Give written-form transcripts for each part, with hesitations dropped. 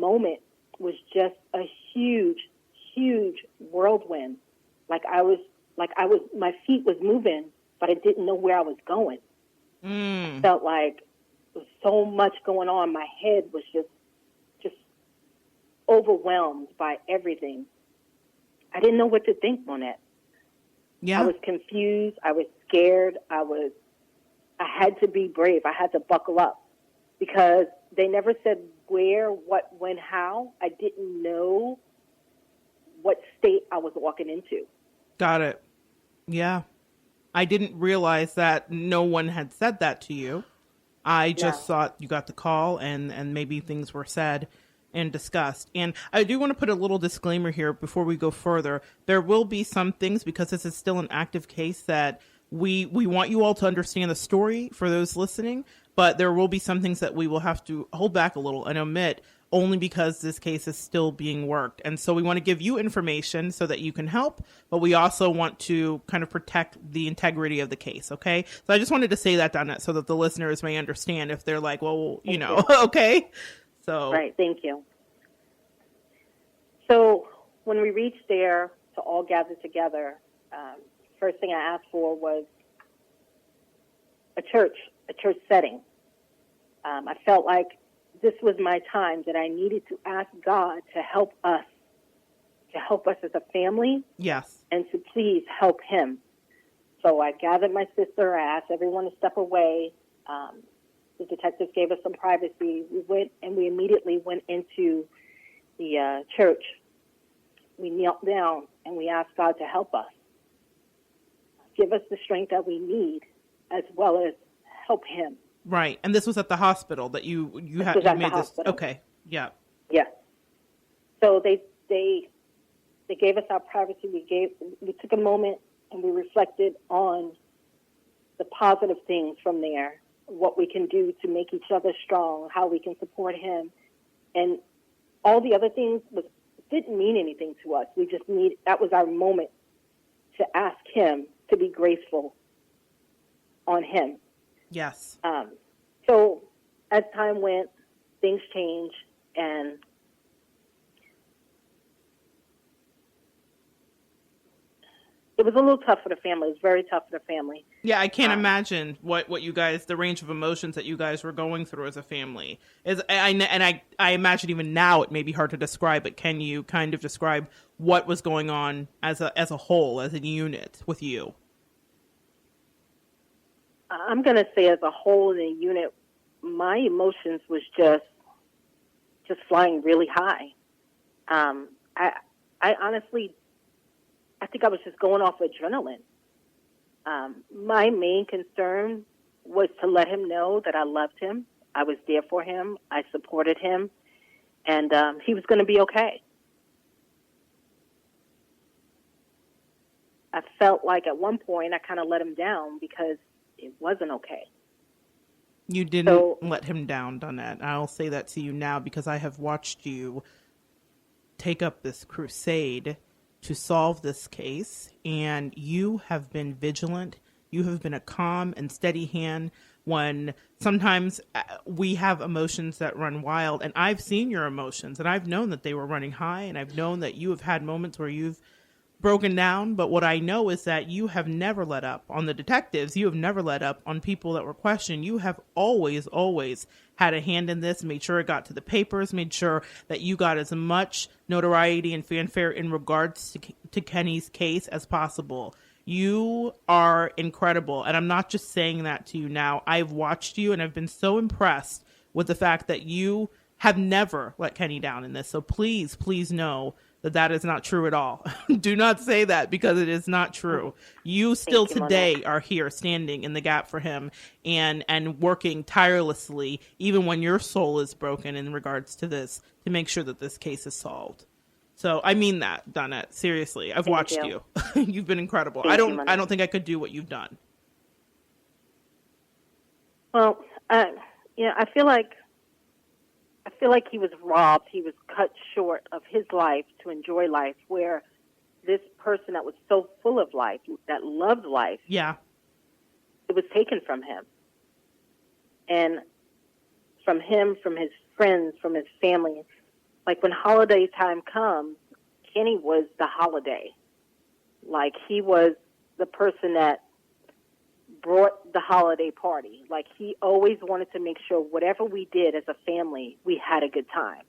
moment was just a huge, huge whirlwind. My feet was moving, but I didn't know where I was going. I felt like there was so much going on. My head was just overwhelmed by everything. I didn't know what to think, Monette. Yeah. I was confused. I was scared. I had to be brave. I had to buckle up because they never said where, what, when, how. I didn't know what state I was walking into. Got it. Yeah. I didn't realize that no one had said that to you. I just thought you got the call and maybe things were said and discussed. And I do want to put a little disclaimer here before we go further. There will be some things, because this is still an active case, that we want you all to understand the story for those listening, but there will be some things that we will have to hold back a little and omit, only because this case is still being worked. And so we want to give you information so that you can help, but we also want to kind of protect the integrity of the case, okay? So I just wanted to say that, Donna, so that the listeners may understand if they're like, well, you know, okay? So right, thank you. So when we reached there to all gather together, first thing I asked for was a church setting. I felt like this was my time, that I needed to ask God to help us as a family. yes. And to please help him. So I gathered my sister. I asked everyone to step away. The detectives gave us some privacy. We went and we immediately went into the church. We knelt down and we asked God to help us. Give us the strength that we need, as well as help him. Right. And this was at the hospital that you had was at made the this. hospital. Okay. Yeah. Yes. So they gave us our privacy. We took a moment and we reflected on the positive things from there, what we can do to make each other strong, how we can support him, and all the other things didn't mean anything to us. That was our moment to ask him to be graceful on him. Yes. So as time went, things changed, and it was a little tough for the family. It was very tough for the family. Yeah, I can't imagine what you guys, the range of emotions that you guys were going through as a family. I imagine even now it may be hard to describe, but can you kind of describe what was going on as a whole, as a unit with you? I'm going to say as a whole in a unit, my emotions was just flying really high. I honestly, I think I was just going off adrenaline. My main concern was to let him know that I loved him. I was there for him. I supported him. And he was going to be okay. I felt like at one point I kind of let him down because it wasn't okay. You didn't let him down, Donette. I'll say that to you now because I have watched you take up this crusade to solve this case, and you have been vigilant. You have been a calm and steady hand when sometimes we have emotions that run wild, and I've seen your emotions, and I've known that they were running high, and I've known that you have had moments where you've broken down, but what I know is that you have never let up on the detectives. You have never let up on people that were questioned. You have always had a hand in this, made sure it got to the papers, made sure that you got as much notoriety and fanfare in regards to Kenny's case as possible. You are incredible, and I'm not just saying that to you now. I've watched you, and I've been so impressed with the fact that you have never let Kenny down in this. So please know that is not true at all. Do not say that, because it is not true. You still today are here standing in the gap for him and working tirelessly, even when your soul is broken in regards to this, to make sure that this case is solved. So I mean that, Donette, seriously. I've watched you. You've been incredible. I don't think I could do what you've done. Well, I feel like he was robbed. He was cut short of his life to enjoy life, where this person that was so full of life, that loved life, it was taken from him. And from him, from his friends, from his family, like when holiday time comes, Kenny was the holiday. Like he was the person that brought the holiday party. Like he always wanted to make sure whatever we did as a family, we had a good time.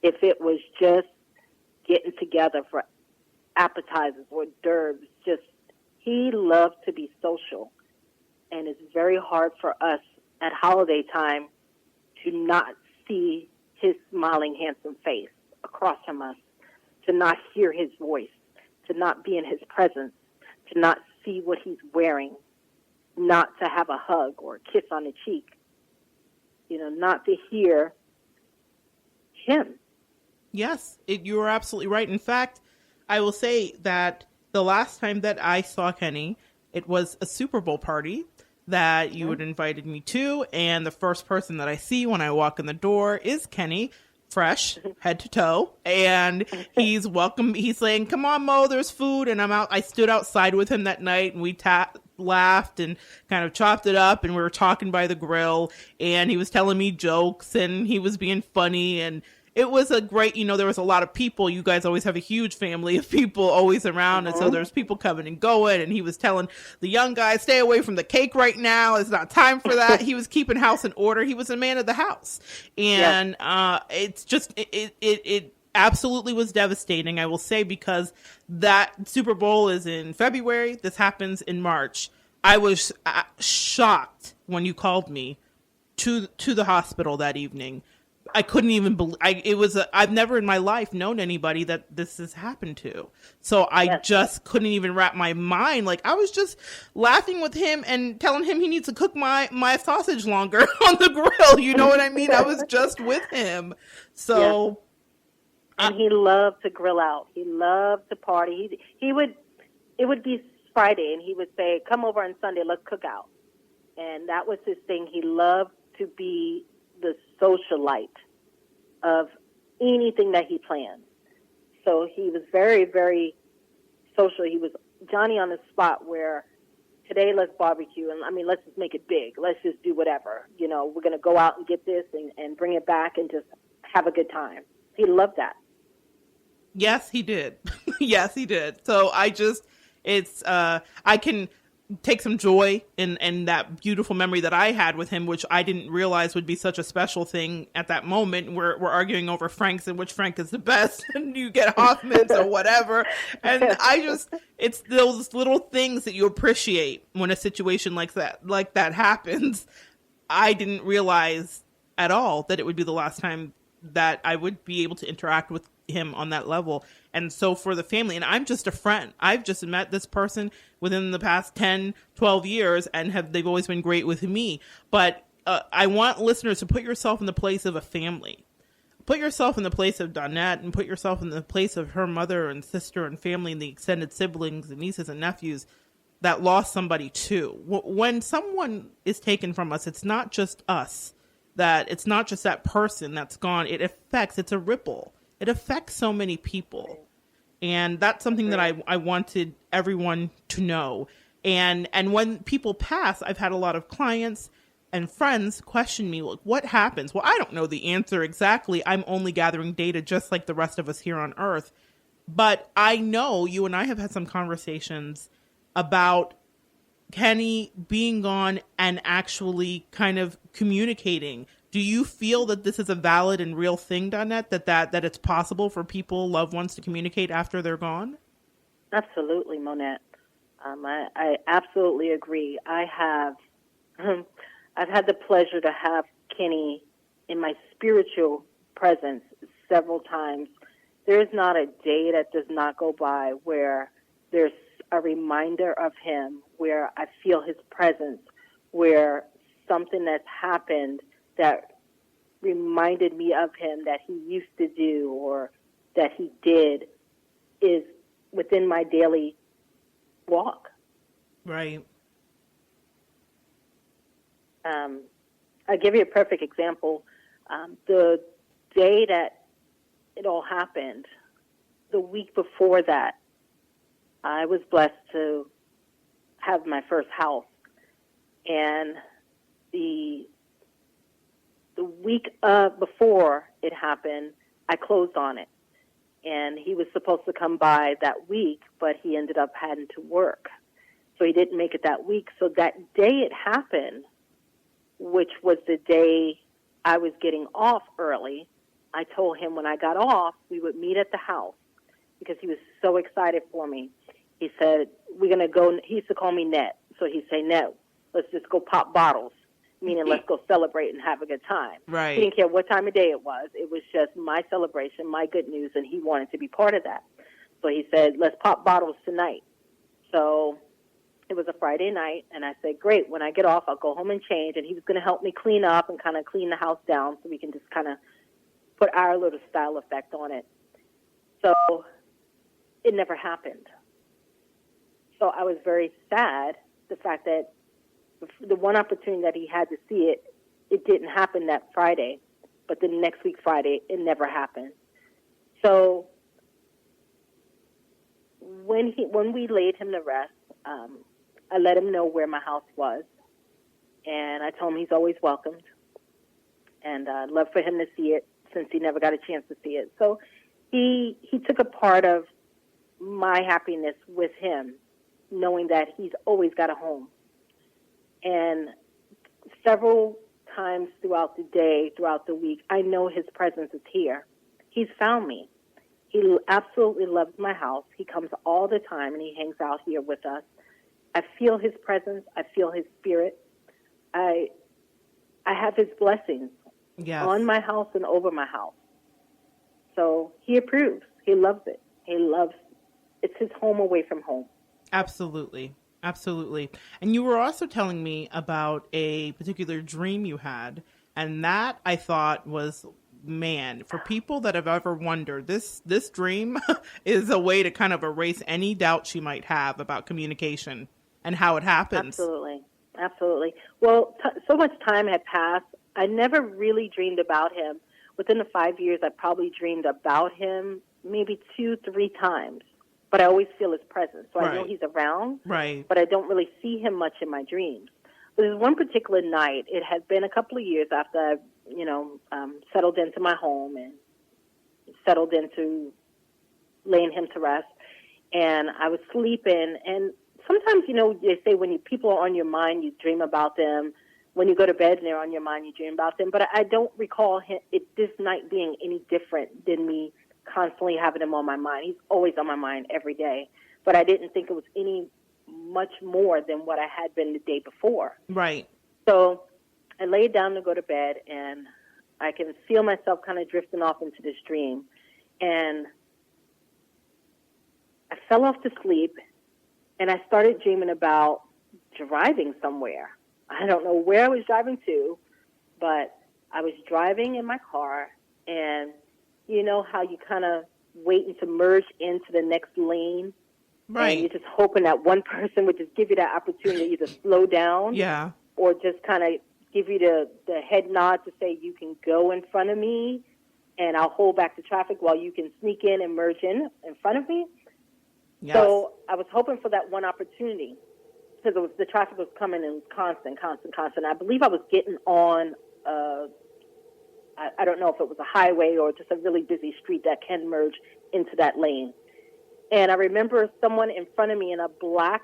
If it was just getting together for appetizers or d'oeuvres, just he loved to be social. And it's very hard for us at holiday time to not see his smiling, handsome face across from us, to not hear his voice, to not be in his presence, to not see what he's wearing, not to have a hug or a kiss on the cheek, not to hear him. Yes, you are absolutely right. In fact, I will say that the last time that I saw Kenny, it was a Super Bowl party that you had invited me to, and the first person that I see when I walk in the door is Kenny, fresh head to toe, and he's welcome. He's saying, "Come on, Mo, there's food," and I stood outside with him that night, and we laughed and kind of chopped it up, and we were talking by the grill, and he was telling me jokes, and he was being funny, and it was a great, there was a lot of people. You guys always have a huge family of people always around. And so there's people coming and going. And he was telling the young guys, stay away from the cake right now. It's not time for that. He was keeping house in order. He was a man of the house. And it's just, it absolutely was devastating, I will say, because that Super Bowl is in February. This happens in March. I was shocked when you called me to the hospital that evening. I couldn't even believe I've never in my life known anybody that this has happened to. So I just couldn't even wrap my mind. Like I was just laughing with him and telling him he needs to cook my sausage longer on the grill. You know what I mean? I was just with him. So. And he loved to grill out. He loved to party. It would be Friday and he would say, come over on Sunday, let's cook out. And that was his thing. He loved to be the socialite of anything that he planned. So he was very, very social. He was Johnny on the spot where today let's barbecue and let's just make it big. Let's just do whatever. We're going to go out and get this and bring it back and just have a good time. He loved that. Yes, he did. Yes, he did. So I can take some joy in that beautiful memory that I had with him, which I didn't realize would be such a special thing at that moment. We're arguing over Franks and which Frank is the best, and you get Hoffman's or whatever. And it's those little things that you appreciate when a situation like that happens. I didn't realize at all that it would be the last time that I would be able to interact with him on that level. And so for the family, and I'm just a friend, I've just met this person within the past 10, 12 years and they've always been great with me. But I want listeners to put yourself in the place of a family. Put yourself in the place of Donnette and put yourself in the place of her mother and sister and family and the extended siblings and nieces and nephews that lost somebody too. When someone is taken from us, it's not just us. That it's not just that person that's gone. It's a ripple. It affects so many people. And that's something that I wanted everyone to know. And when people pass, I've had a lot of clients and friends question me, like, what happens? Well, I don't know the answer exactly. I'm only gathering data just like the rest of us here on Earth. But I know you and I have had some conversations about Kenny being gone and actually kind of communicating. Do you feel that this is a valid and real thing, Donnette, that it's possible for loved ones to communicate after they're gone? Absolutely, Monette. I absolutely agree. I've had the pleasure to have Kenny in my spiritual presence several times. There is not a day that does not go by where there's a reminder of him, where I feel his presence, where something that's happened that reminded me of him that he used to do or that he did is within my daily walk. Right. I'll give you a perfect example. The day that it all happened, the week before that, I was blessed to have my first house. And the week before it happened, I closed on it. And he was supposed to come by that week, but he ended up having to work. So he didn't make it that week. So that day it happened, which was the day I was getting off early, I told him when I got off, we would meet at the house because he was so excited for me. He said, we're going to go, he used to call me Net. So he'd say, no, let's just go pop bottles, meaning let's go celebrate and have a good time. Right. He didn't care what time of day it was. It was just my celebration, my good news, and he wanted to be part of that. So he said, let's pop bottles tonight. So it was a Friday night, and I said, great, when I get off, I'll go home and change. And he was going to help me clean up and kind of clean the house down so we can just kind of put our little style effect on it. So it never happened. So I was very sad, the fact that the one opportunity that he had to see it, it didn't happen that Friday. But the next week, Friday, it never happened. So when we laid him to rest, I let him know where my house was. And I told him he's always welcomed. And I'd love for him to see it since he never got a chance to see it. So he took a part of my happiness with him, knowing that he's always got a home. And several times throughout the day, throughout the week, I know his presence is here. He's found me. He absolutely loves my house. He comes all the time, and he hangs out here with us. I feel his presence. I feel his spirit. I have his blessings on my house and over my house. So he approves. He loves it. It's his home away from home. Absolutely. Absolutely. And you were also telling me about a particular dream you had, and that I thought was, man, for people that have ever wondered, this dream is a way to kind of erase any doubt she might have about communication and how it happens. Absolutely. Absolutely. Well, so much time had passed. I never really dreamed about him. Within the 5 years, I probably dreamed about him maybe 2-3 times. But I always feel his presence. So I know he's around, but I don't really see him much in my dreams. But there's one particular night, it had been a couple of years after I, settled into my home and settled into laying him to rest. And I was sleeping. And sometimes, they say when people are on your mind, you dream about them. When you go to bed and they're on your mind, you dream about them. But I don't recall this night being any different than me constantly having him on my mind. He's always on my mind every day. But I didn't think it was any much more than what I had been the day before. Right. So I laid down to go to bed, and I can feel myself kind of drifting off into this dream. And I fell off to sleep, and I started dreaming about driving somewhere. I don't know where I was driving to, but I was driving in my car, and you know how you kind of waiting to merge into the next lane? Right. And you're just hoping that one person would just give you that opportunity to slow down. Yeah. Or just kind of give you the head nod to say you can go in front of me, and I'll hold back the traffic while you can sneak in and merge in front of me. Yes. So I was hoping for that one opportunity because the traffic was coming in constant. I believe I was getting on I don't know if it was a highway or just a really busy street that can merge into that lane. And I remember someone in front of me in a black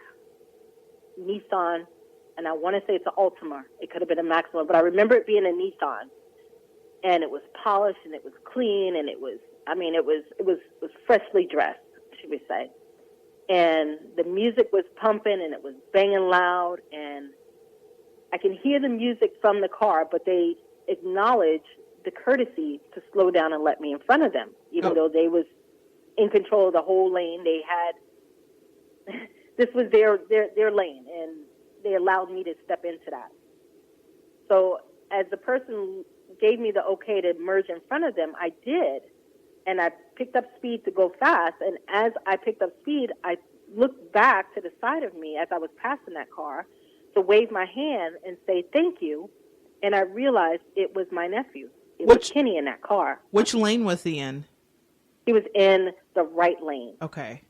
Nissan, and I want to say it's an Altima. It could have been a Maxima, but I remember it being a Nissan. And it was polished, and it was clean, and it was freshly dressed, should we say. And the music was pumping, and it was banging loud, and I can hear the music from the car, but they acknowledged the courtesy to slow down and let me in front of them, even though they was in control of the whole lane. They had, this was their lane, and they allowed me to step into that. So as the person gave me the okay to merge in front of them, I did, and I picked up speed to go fast, and as I picked up speed, I looked back to the side of me as I was passing that car to wave my hand and say thank you, and I realized it was my nephew. It was Kenny in that car. Which lane was he in? He was in the right lane. Okay.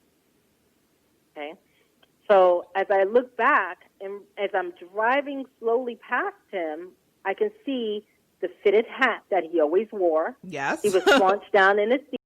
So as I look back and as I'm driving slowly past him, I can see the fitted hat that he always wore. Yes. He was scrunched down in his seat.